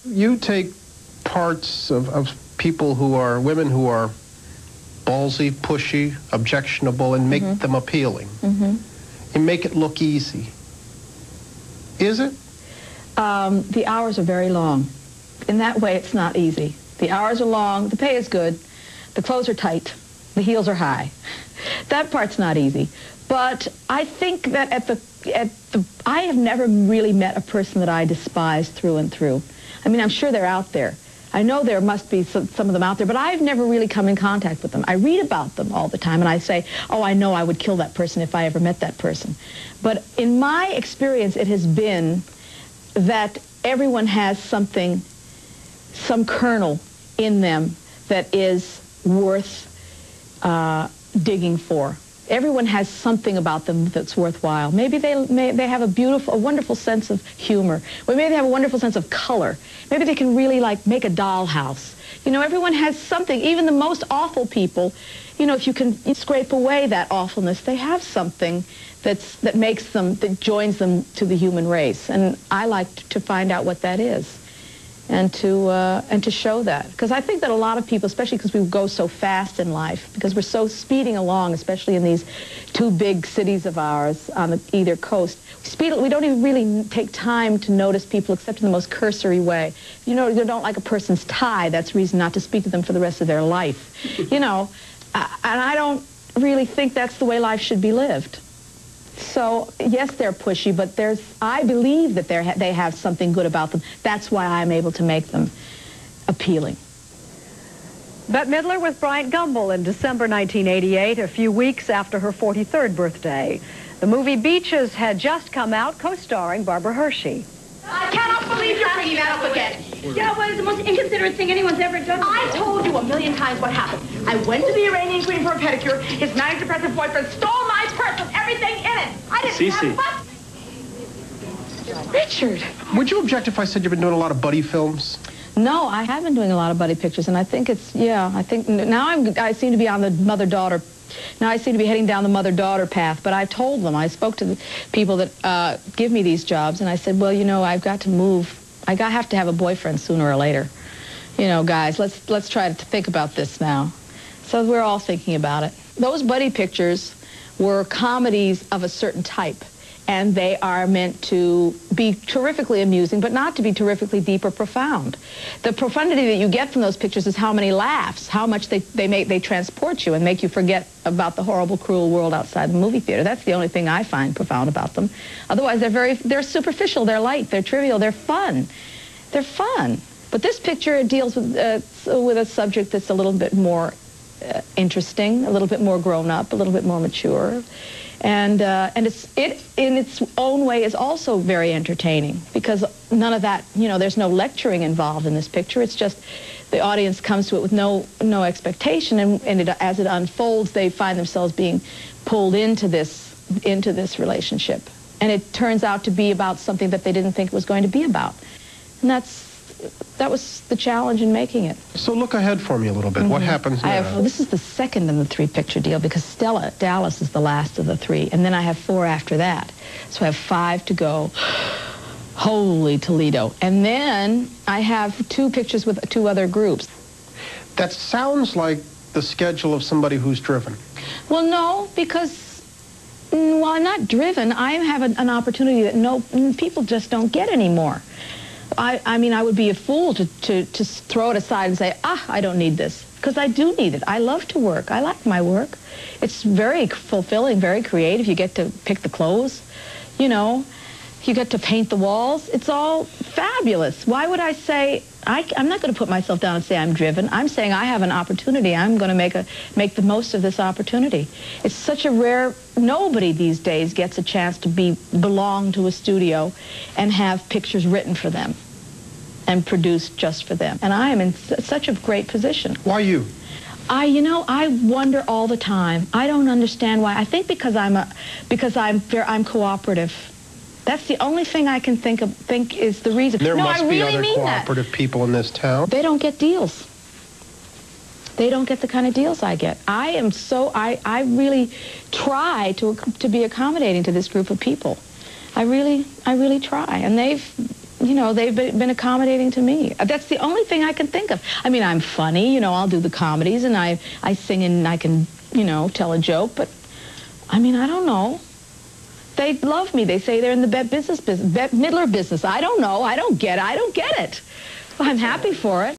You take parts of people who are, women who are ballsy, pushy, objectionable, and make them appealing. You make it look easy. Is it? The hours are very long. In that way, it's not easy. The hours are long, the pay is good, the clothes are tight, the heels are high. That part's not easy. But I think that I have never really met a person that I despise through and through. I mean, I'm sure they're out there. I know there must be some of them out there, but I've never really come in contact with them. I read about them all the time, and I say, oh, I know I would kill that person if I ever met that person. But in my experience, it has been that everyone has something, some kernel in them that is worth digging for. Everyone has something about them that's worthwhile. Maybe they have a wonderful sense of humor. Or maybe they have a wonderful sense of color. Maybe they can really, like, make a dollhouse. You know, everyone has something. Even the most awful people, you know, if you can scrape away that awfulness, they have something that makes them, that joins them to the human race. And I like to find out what that is. And to show that. Because I think that a lot of people, especially because we go so fast in life, because we're so speeding along, especially in these two big cities of ours on either coast, we don't even really take time to notice people except in the most cursory way. You know, you don't like a person's tie, that's reason not to speak to them for the rest of their life. You know, and I don't really think that's the way life should be lived. So, yes, they're pushy, but I believe that they have something good about them. That's why I'm able to make them appealing. Bette Midler with Bryant Gumbel in December 1988, a few weeks after her 43rd birthday. The movie Beaches had just come out, co-starring Barbara Hershey. I cannot believe you're bringing that up again. Yeah, well, it's the most inconsiderate thing anyone's ever done. I told you a million times what happened. I went to the Iranian Queen for a pedicure. His manic depressive boyfriend stole my purse with everything in it. I didn't have fun. Richard. Would you object if I said you've been doing a lot of buddy films? No, I have been doing a lot of buddy pictures, and I think it's, yeah, I think now I seem to be on the mother-daughter. Now I seem to be heading down the mother-daughter path, but I told them, I spoke to the people that give me these jobs, and I said, well, you know, I've got to move. I have to have a boyfriend sooner or later. You know, guys, let's try to think about this now. So we're all thinking about it. Those buddy pictures were comedies of a certain type, and they are meant to be terrifically amusing, but not to be terrifically deep or profound. The profundity that you get from those pictures is how many laughs, how much they transport you and make you forget about the horrible, cruel world outside the movie theater. That's the only thing I find profound about them. Otherwise, they're superficial, they're light, they're trivial, they're fun. They're fun. But this picture deals with a subject that's a little bit more interesting, a little bit more grown up, a little bit more mature. And it in its own way is also very entertaining, because none of that, you know, there's no lecturing involved in this picture. It's just the audience comes to it with no expectation, and as it unfolds, they find themselves being pulled into this relationship, and it turns out to be about something that they didn't think it was going to be about, and that was the challenge in making it. So look ahead for me a little bit. What happens now? This is the second in the three-picture deal, because Stella Dallas is the last of the three, and then I have 4 after that. So I have 5 to go. Holy Toledo. And then I have 2 pictures with 2 other groups. That sounds like the schedule of somebody who's driven. Well, no, because, well, I'm not driven. I have an opportunity that people just don't get anymore. I mean, I would be a fool to throw it aside and say, I don't need this, because I do need it. I love to work. I like my work. It's very fulfilling, very creative. You get to pick the clothes, you know. You get to paint the walls. It's all fabulous. Why would I say, I'm not going to put myself down and say I'm driven. I'm saying I have an opportunity. I'm going to make the most of this opportunity. It's such a rare, nobody these days gets a chance to belong to a studio and have pictures written for them and produced just for them. And I am in such a great position. Why you? You know, I wonder all the time. I don't understand why. I think because I'm cooperative. That's the only thing I can think is the reason. There no, must I really be other mean cooperative that. people in this town. They don't get deals. They don't get the kind of deals I get. I really try to be accommodating to this group of people. I really try, and you know, they've been accommodating to me. That's the only thing I can think of. I mean, I'm funny, you know, I'll do the comedies, and I sing and I can, you know, tell a joke, but, I mean, I don't know. They love me. They say they're in the Bette Midler business. I don't know. I don't get it. I'm happy for it.